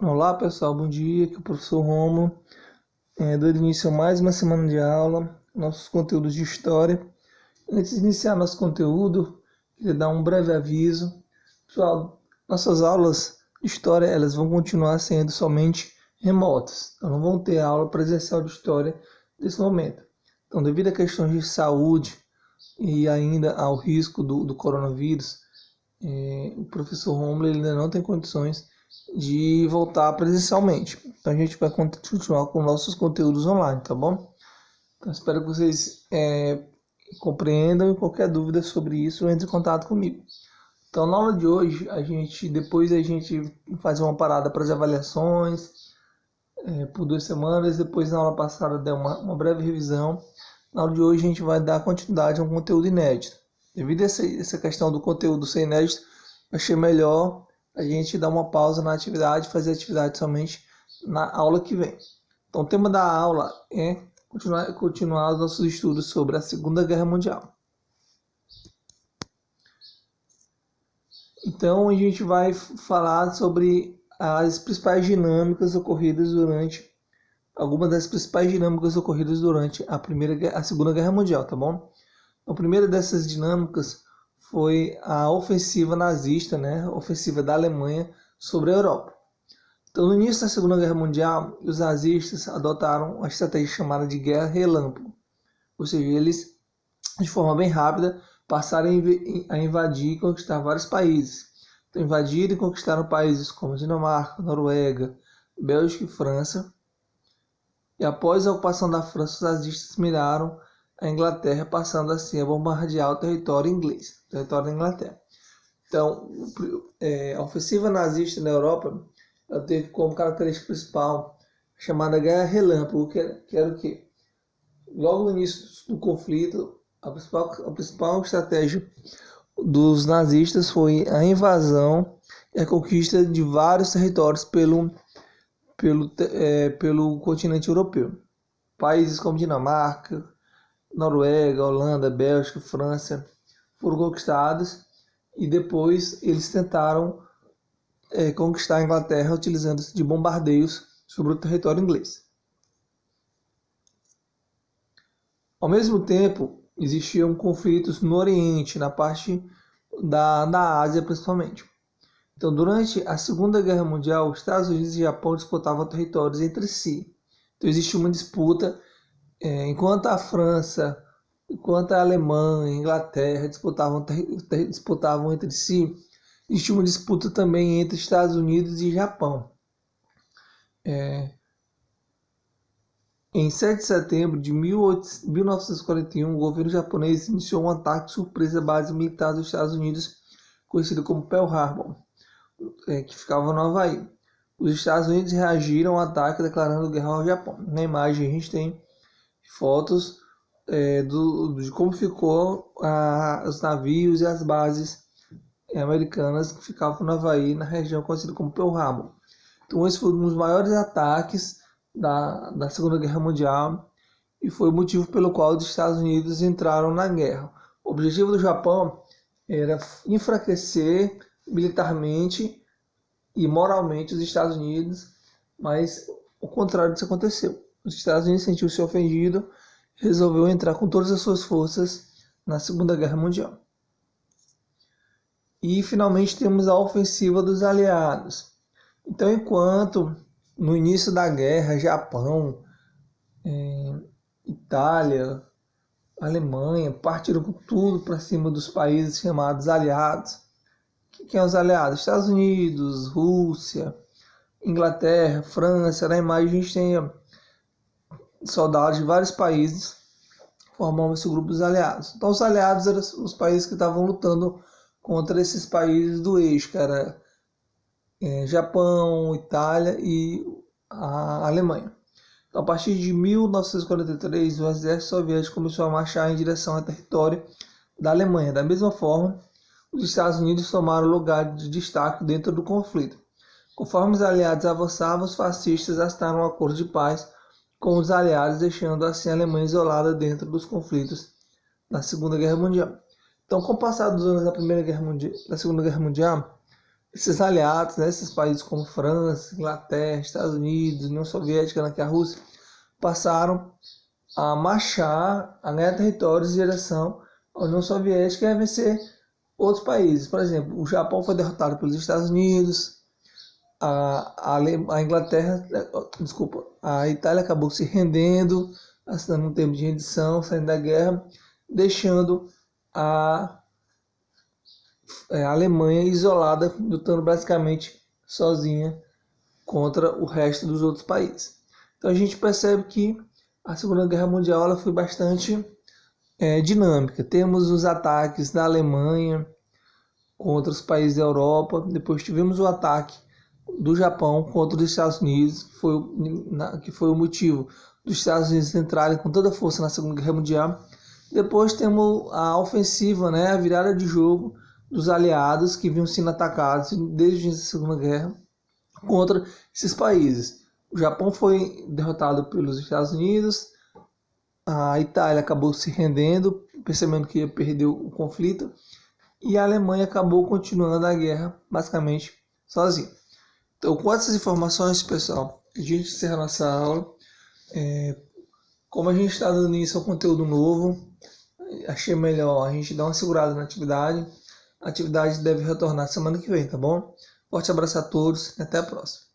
Olá pessoal, bom dia, aqui é o professor Romo, dando início a mais uma semana de aula, nossos conteúdos de história. Antes de iniciar nosso conteúdo, queria dar um breve aviso. Pessoal, nossas aulas de história elas vão continuar sendo somente remotas, então não vão ter aula presencial de história nesse momento. Então, devido a questões de saúde e ainda ao risco do coronavírus, o professor Romulo ainda não tem condições de voltar presencialmente. Então a gente vai continuar com nossos conteúdos online, tá bom? Então espero que vocês compreendam e qualquer dúvida sobre isso, entre em contato comigo. Então na aula de hoje, depois a gente faz uma parada para as avaliações por 2 semanas, depois na aula passada deu uma breve revisão. Na aula de hoje a gente vai dar continuidade a um conteúdo inédito. Devido a essa questão do conteúdo ser inédito, achei melhor a gente dar uma pausa na atividade, fazer a atividade somente na aula que vem. Então, o tema da aula é continuar os nossos estudos sobre a Segunda Guerra Mundial. Então, a gente vai falar sobre as principais dinâmicas ocorridas durante algumas das principais dinâmicas ocorridas durante a Segunda Guerra Mundial, tá bom? A primeira dessas dinâmicas foi a ofensiva nazista, né? A ofensiva da Alemanha sobre a Europa. Então, no início da Segunda Guerra Mundial, os nazistas adotaram uma estratégia chamada de guerra relâmpago, ou seja, eles, de forma bem rápida, passaram a invadir e conquistar vários países. Então, invadiram e conquistaram países como Dinamarca, Noruega, Bélgica e França. E após a ocupação da França, os nazistas miraram a Inglaterra, passando assim a bombardear o território inglês, o território da Inglaterra. Então, a ofensiva nazista na Europa ela teve como característica principal a chamada Guerra Relâmpago, que era o quê? Logo no início do conflito, a principal estratégia dos nazistas foi a invasão e a conquista de vários territórios pelo continente europeu. Países como Dinamarca, Noruega, Holanda, Bélgica, França foram conquistados e depois eles tentaram conquistar a Inglaterra utilizando-se de bombardeios sobre o território inglês. Ao mesmo tempo, existiam conflitos no Oriente, na parte da Ásia principalmente. Então, durante a Segunda Guerra Mundial, os Estados Unidos e Japão disputavam territórios entre si. Então, existia uma disputa, enquanto a França, enquanto a Alemanha e a Inglaterra disputavam entre si, existia uma disputa também entre Estados Unidos e Japão. Em 7 de setembro de 1941, o governo japonês iniciou um ataque surpresa à base militar dos Estados Unidos, conhecido como Pearl Harbor, que ficava no Havaí. Os Estados Unidos reagiram ao ataque declarando guerra ao Japão. Na imagem a gente tem fotos de como ficou os navios e as bases americanas que ficavam no Havaí, na região conhecida como Pearl Harbor. Então esse foi um dos maiores ataques da Segunda Guerra Mundial e foi o motivo pelo qual os Estados Unidos entraram na guerra. O objetivo do Japão era enfraquecer militarmente e moralmente os Estados Unidos, mas o contrário disso aconteceu. Os Estados Unidos sentiu-se ofendido e resolveu entrar com todas as suas forças na Segunda Guerra Mundial. E finalmente temos a ofensiva dos aliados. Então, enquanto no início da guerra, Japão, Itália, Alemanha partiram com tudo para cima dos países chamados aliados. Quem são os aliados? Estados Unidos, Rússia, Inglaterra, França. Na imagem a gente tem soldados de vários países formando esse grupo dos aliados. Então os aliados eram os países que estavam lutando contra esses países do eixo, que era Japão, Itália e a Alemanha. Então, a partir de 1943, o exército soviético começou a marchar em direção ao território da Alemanha. Da mesma forma, os Estados Unidos tomaram lugar de destaque dentro do conflito. Conforme os aliados avançavam, os fascistas assinaram um acordo de paz com os aliados, deixando assim a Alemanha isolada dentro dos conflitos da Segunda Guerra Mundial. Então, com o passar dos anos da Segunda Guerra Mundial, esses aliados, né, esses países como França, Inglaterra, Estados Unidos, União Soviética, né, que é a Rússia, passaram a marchar, a ganhar territórios em direção à União Soviética e a vencer outros países. Por exemplo, o Japão foi derrotado pelos Estados Unidos, a Inglaterra, desculpa, a Itália acabou se rendendo, assinando um termo de rendição, saindo da guerra, deixando a a Alemanha isolada, lutando basicamente sozinha contra o resto dos outros países. Então a gente percebe que a Segunda Guerra Mundial ela foi bastante dinâmica. Temos os ataques da Alemanha contra os países da Europa, depois tivemos o ataque do Japão contra os Estados Unidos, que foi o motivo dos Estados Unidos entrarem com toda a força na Segunda Guerra Mundial. Depois temos a ofensiva, né, a virada de jogo dos aliados que vinham sendo atacados desde a Segunda Guerra contra esses países. O Japão foi derrotado pelos Estados Unidos, a Itália acabou se rendendo, percebendo que ia perder o conflito, e a Alemanha acabou continuando a guerra basicamente sozinha. Então, com essas informações, pessoal, a gente encerra nossa aula. Como a gente está dando início ao conteúdo novo, achei melhor a gente dar uma segurada na atividade. A atividade deve retornar semana que vem, tá bom? Forte abraço a todos e até a próxima.